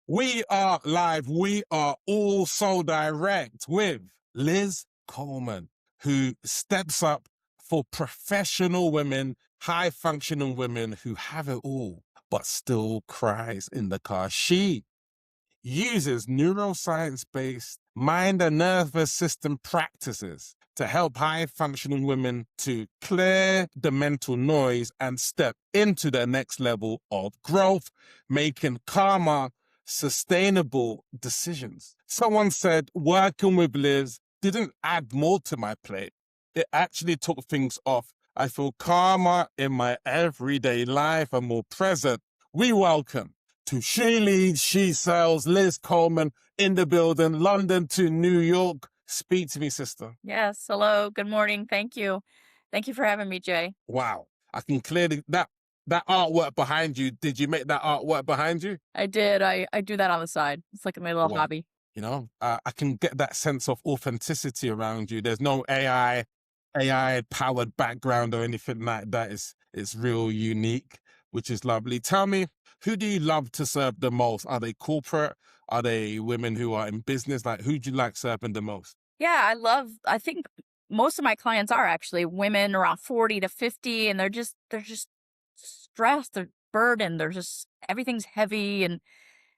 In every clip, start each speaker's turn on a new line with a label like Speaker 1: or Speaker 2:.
Speaker 1: We are live. We are all so direct with Liz Coleman, who steps up for professional women, high functioning women who have it all, but still cries in the car. She uses neuroscience-based mind and nervous system practices to help high functioning women to clear the mental noise and step into the next level of growth, making calmer, sustainable decisions. Someone said working with Liz didn't add more to my plate. It actually took things off. I feel calmer in my everyday life and more present. We welcome to She Leads, She Sells, Liz Coleman in the building, London to New York. Speak to me, sister.
Speaker 2: Yes. Hello. Good morning. Thank you. Thank you for having me, Jay.
Speaker 1: Wow. I can clearly, that artwork behind you, did you make that artwork behind you?
Speaker 2: I did. I do that on the side. It's like my little
Speaker 1: Wow.
Speaker 2: hobby.
Speaker 1: I can get that sense of authenticity around you. There's no AI powered background or anything like that. It's real unique, which is lovely. Tell me, who do you love to serve the most? Are they corporate? Are they women who are in business? Like, who do you like serving the most?
Speaker 2: Yeah, I think most of my clients are actually women around 40 to 50, and they're just stressed, they're burdened, they're just everything's heavy and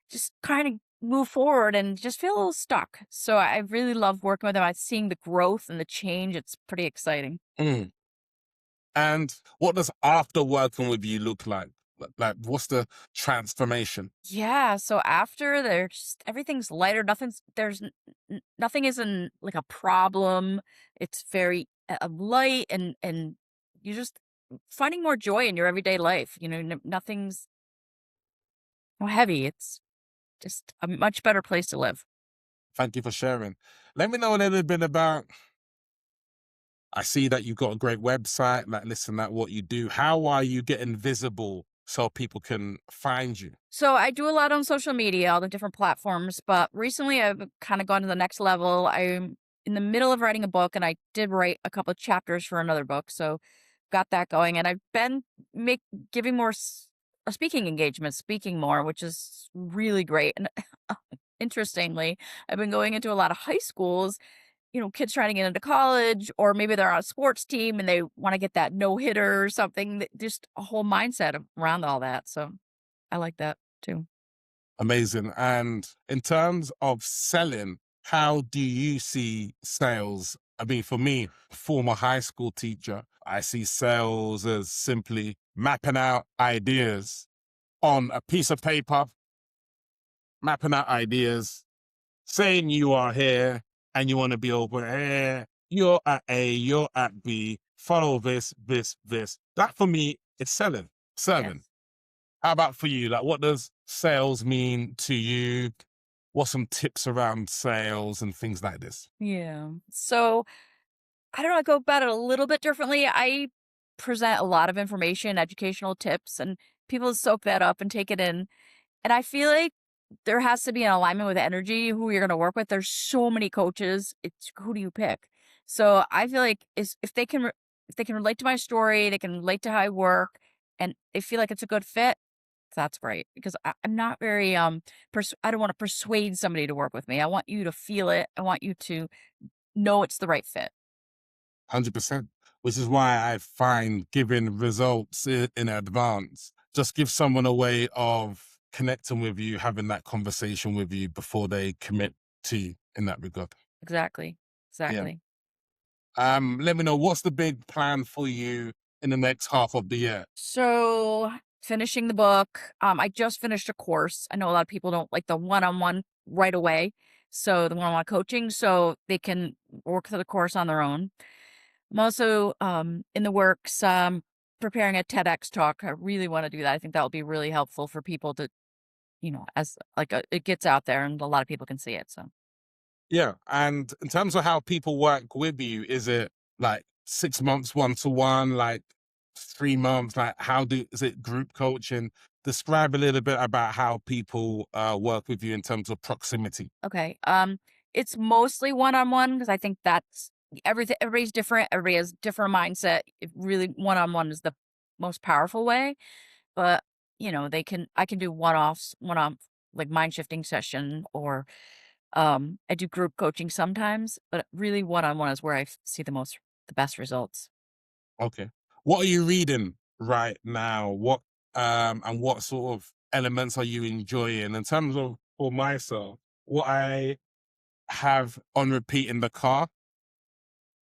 Speaker 2: just kind of move forward and just feel a little stuck. So I really love working with them. I'm seeing the growth and the change. It's pretty exciting.
Speaker 1: Mm. And what does after working with you look like? Like, what's the transformation?
Speaker 2: Yeah, so after there's everything's lighter, nothing isn't like a problem. It's very light and you're just finding more joy in your everyday life. Nothing's heavy. It's just a much better place to live.
Speaker 1: Thank you for sharing. Let me know a little bit about. I see that you've got a great website, like listen at what you do. How are you getting visible so people can find you?
Speaker 2: So I do a lot on social media, all the different platforms, but recently I've kind of gone to the next level. I'm in the middle of writing a book and I did write a couple of chapters for another book. So got that going and I've been make giving more speaking engagements, speaking more, which is really great. And interestingly, I've been going into a lot of high schools, kids trying to get into college, or maybe they're on a sports team and they want to get that no hitter or something. Just a whole mindset around all that. So I like that too.
Speaker 1: Amazing. And in terms of selling, how do you see sales? I mean, for me, former high school teacher, I see sales as simply mapping out ideas on a piece of paper, mapping out ideas, saying you are here and you want to be over here. You're at A, you're at B, follow this, this, this. That for me is selling, serving.
Speaker 2: Yes.
Speaker 1: How about for you? Like, what does sales mean to you? What's some tips around sales and things like this?
Speaker 2: Yeah. So I don't know, I go about it a little bit differently. I present a lot of information, educational tips, and people soak that up and take it in. And I feel like there has to be an alignment with energy, who you're going to work with. There's so many coaches. It's who do you pick? So I feel like if they can relate to my story, they can relate to how I work, and they feel like it's a good fit. That's great because I'm not very I don't want to persuade somebody to work with me. I want you to feel it. I want you to know it's the right fit.
Speaker 1: 100%. Which is why I find giving results in advance just gives someone a way of connecting with you, having that conversation with you before they commit to you in that regard.
Speaker 2: Exactly.
Speaker 1: Yeah.
Speaker 2: Exactly.
Speaker 1: Let me know what's the big plan for you in the next half of the year.
Speaker 2: So finishing the book. I just finished a course. I know a lot of people don't like the one-on-one right away. So the one-on-one coaching, so they can work through the course on their own. I'm also in the works preparing a TEDx talk. I really want to do that. I think that will be really helpful for people to, as like it gets out there and a lot of people can see it. So
Speaker 1: Yeah. And in terms of how people work with you, is it like 6 months one to one, like 3 months? Like is it group coaching? Describe a little bit about how people work with you in terms of proximity.
Speaker 2: okay. It's mostly one-on-one because I think that's everything. Everybody's different. Everybody has different mindset. It really one-on-one is the most powerful way. But I can do one-offs, like mind shifting session, or I do group coaching sometimes, but really one-on-one is where see the best results.
Speaker 1: Okay. What are you reading right now? And what sort of elements are you enjoying? In terms of for myself, what I have on repeat in the car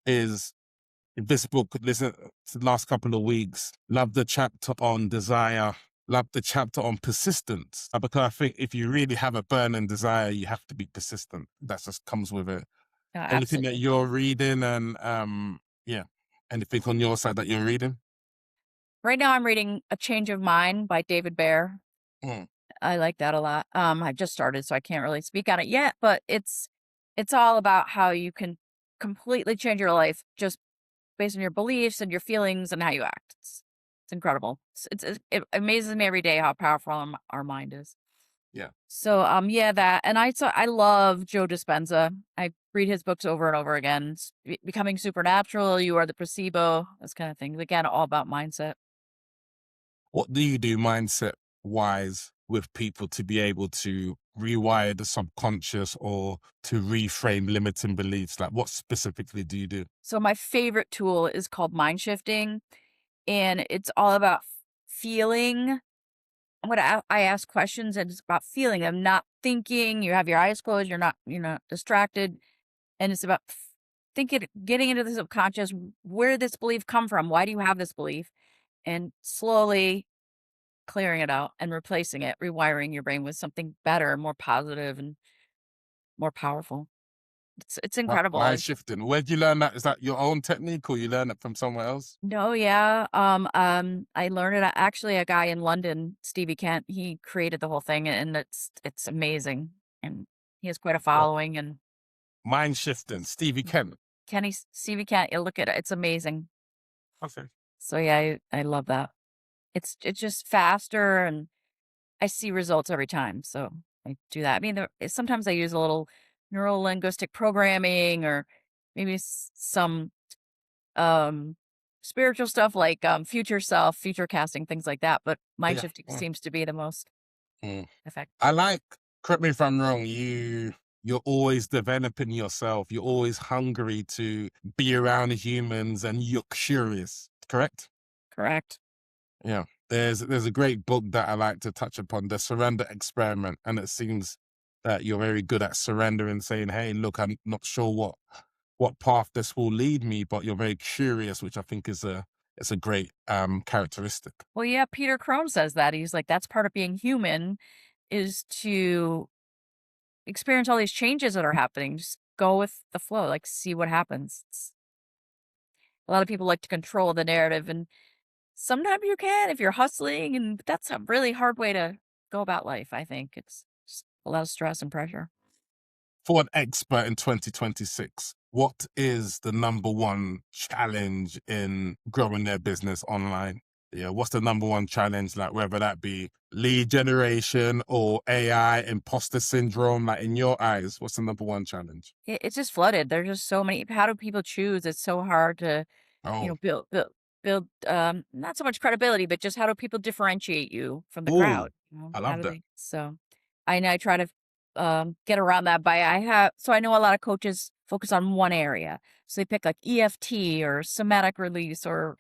Speaker 1: is this book. Listen to the last couple of weeks. Love the chapter on desire. Love the chapter on persistence. Because I think if you really have a burning desire, you have to be persistent. That just comes with it. Anything that
Speaker 2: Absolutely.
Speaker 1: you're reading, and yeah, anything on your side that you're reading?
Speaker 2: Right now I'm reading A Change of Mind by David Bear.
Speaker 1: Mm.
Speaker 2: I like that a lot. I just started, so I can't really speak on it yet, but it's all about how you can completely change your life just based on your beliefs and your feelings and how you act. It's incredible. It amazes me every day how powerful our mind is.
Speaker 1: Yeah.
Speaker 2: So, yeah, that, and I love Joe Dispenza. I read his books over and over again. Becoming Supernatural, You Are the Placebo, this kind of thing. Again, all about mindset.
Speaker 1: What do you do mindset wise with people to be able to rewire the subconscious or to reframe limiting beliefs? Like, what specifically do you do?
Speaker 2: So my favorite tool is called mind shifting, and it's all about feeling. I ask questions, and it's about feeling them, not thinking. You have your eyes closed, you're not distracted, and it's about thinking, getting into the subconscious. Where did this belief come from? Why do you have this belief? And slowly clearing it out and replacing it, rewiring your brain with something better, more positive, and more powerful. It's incredible.
Speaker 1: Why shifting? Where'd you learn that? Is that your own technique or you learn it from somewhere else?
Speaker 2: No, yeah. I learned it, actually, a guy in London, Stevie Kent, he created the whole thing, and it's amazing. And he has quite a
Speaker 1: What?
Speaker 2: following, and
Speaker 1: Mind shifting, Stevie Kent.
Speaker 2: Stevie Kent, you look at it, it's amazing.
Speaker 1: Okay.
Speaker 2: So yeah, I love that. It's just faster, and I see results every time. So I do that. I mean, sometimes I use a little neural linguistic programming, or maybe some um spiritual stuff, like future self, future casting, things like that, but mind
Speaker 1: Yeah.
Speaker 2: shifting seems to be the most
Speaker 1: Mm.
Speaker 2: effective.
Speaker 1: I like, correct me if I'm wrong, you're always developing yourself. You're always hungry to be around humans and you're curious, correct?
Speaker 2: Correct.
Speaker 1: Yeah. There's a great book that I like to touch upon, The Surrender Experiment. And it seems that you're very good at surrendering, saying, hey, look, I'm not sure what path this will lead me, but you're very curious, which I think is it's a great characteristic.
Speaker 2: Well, yeah, Peter Crone says that. He's like, that's part of being human, is to experience all these changes that are happening. Just go with the flow, like see what happens. A lot of people like to control the narrative, and sometimes you can if you're hustling, and that's a really hard way to go about life, I think. It's just a lot of stress and pressure.
Speaker 1: For an expert in 2026, what is the number one challenge in growing their business online? Yeah, what's the number one challenge, like whether that be lead generation or AI, imposter syndrome? Like in your eyes, what's the number one challenge?
Speaker 2: It's just flooded. There's just so many. How do people choose? It's so hard to,
Speaker 1: Oh,
Speaker 2: build, not so much credibility, but just how do people differentiate you from the
Speaker 1: oh,
Speaker 2: crowd?
Speaker 1: I
Speaker 2: How
Speaker 1: love
Speaker 2: do
Speaker 1: that.
Speaker 2: they? So, I try to get around that by, I know a lot of coaches focus on one area, so they pick like EFT or somatic release or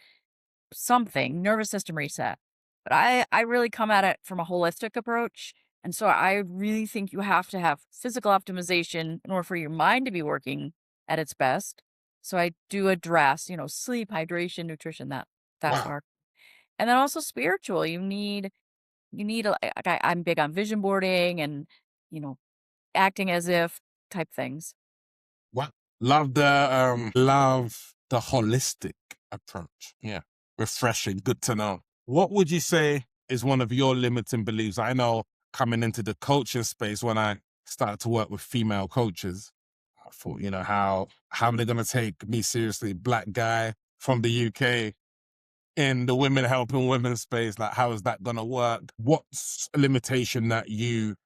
Speaker 2: something, nervous system reset. But I really come at it from a holistic approach. And so I really think you have to have physical optimization in order for your mind to be working at its best. So I do address, sleep, hydration, nutrition, that
Speaker 1: Wow.
Speaker 2: part. And then also spiritual. I'm big on vision boarding and, you know, acting as if type things.
Speaker 1: Wow. Love the holistic approach. Yeah. Refreshing. Good to know. What would you say is one of your limiting beliefs? I know coming into the coaching space when I started to work with female coaches, I thought, how are they gonna take me seriously? Black guy from the UK in the women helping women space. Like, how is that gonna work? What's a limitation that you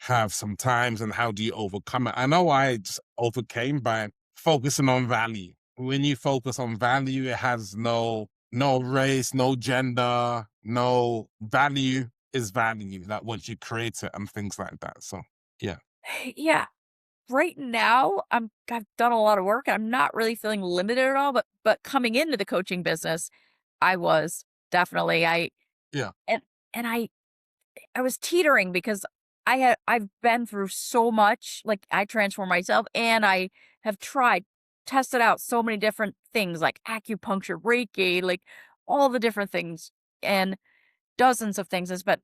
Speaker 1: have sometimes and how do you overcome it? I know I just overcame by focusing on value. When you focus on value, it has no race, no gender, no value. is value, like once you create it and things like that. So yeah.
Speaker 2: Yeah. Right now, I've done a lot of work. I'm not really feeling limited at all, but coming into the coaching business, I was definitely.
Speaker 1: Yeah.
Speaker 2: And and I was teetering because I've been through so much. Like, I transformed myself, and I have tested out so many different things like acupuncture, Reiki, like all the different things, and dozens of things. I spent,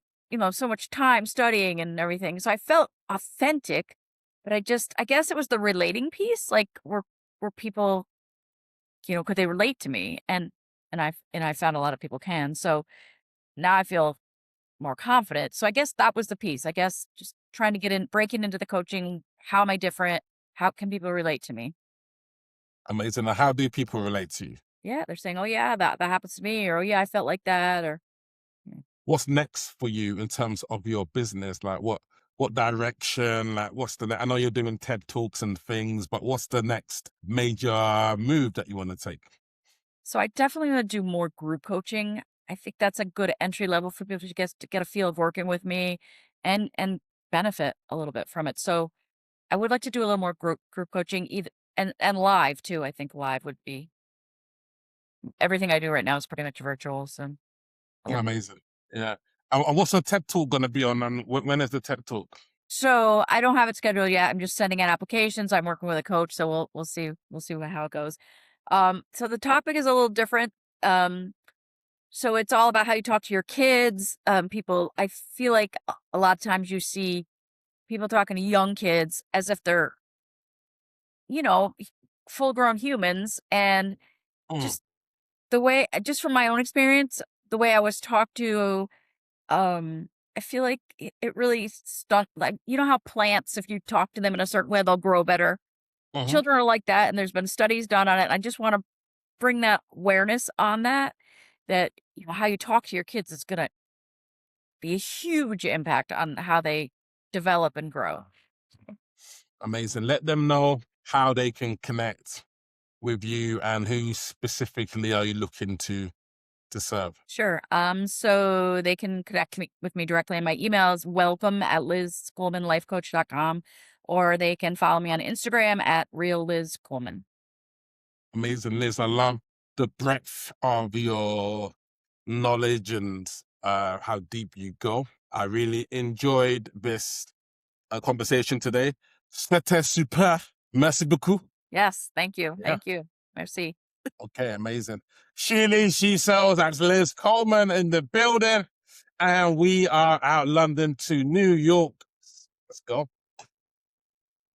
Speaker 2: so much time studying and everything. So I felt authentic, but I guess it was the relating piece. Like, were people, could they relate to me? And I found a lot of people can. So now I feel more confident. So I guess that was the piece. I guess just trying to breaking into the coaching. How am I different? How can people relate to me?
Speaker 1: Amazing. Now, how do people relate to you?
Speaker 2: Yeah, they're saying, "Oh yeah, that happens to me," or "Oh yeah, I felt like that," or yeah.
Speaker 1: What's next for you in terms of your business? Like what direction? Like I know you're doing TED Talks and things, but what's the next major move that you want to take?
Speaker 2: So I definitely want to do more group coaching. I think that's a good entry level for people to get a feel of working with me, and benefit a little bit from it. So I would like to do a little more group coaching, either and live too. I think live would be everything I do right now is pretty much virtual. So
Speaker 1: Amazing. Yeah. And what's the TED Talk going to be on? And when is the TED Talk?
Speaker 2: So I don't have it scheduled yet. I'm just sending in applications. I'm working with a coach, so we'll see how it goes. So the topic is a little different. So it's all about how you talk to your kids. People, I feel like a lot of times you see people talking to young kids as if they're, you know, full grown humans, and
Speaker 1: Mm,
Speaker 2: just just from my own experience, the way I was talked to, I feel like it really stuck. Like, how plants, if you talk to them in a certain way, they'll grow better.
Speaker 1: mhm.
Speaker 2: Children are like that, and there's been studies done on it. And I just want to bring that awareness on that how you talk to your kids is going to be a huge impact on how they develop and grow.
Speaker 1: Amazing. Let them know how they can connect with you and who specifically are you looking to serve.
Speaker 2: Sure. So they can connect with me directly. And my email is welcome@lizcolemanlifecoach.com, or they can follow me on Instagram at real Liz Coleman.
Speaker 1: Amazing, Liz. I love the breadth of your knowledge and how deep you go. I really enjoyed this conversation today. C'était super. Merci beaucoup.
Speaker 2: Yes. Thank you.
Speaker 1: Yeah.
Speaker 2: Thank you. Merci.
Speaker 1: Okay, amazing. She sells. That's Liz Coleman in the building. And we are out London to New York. Let's go.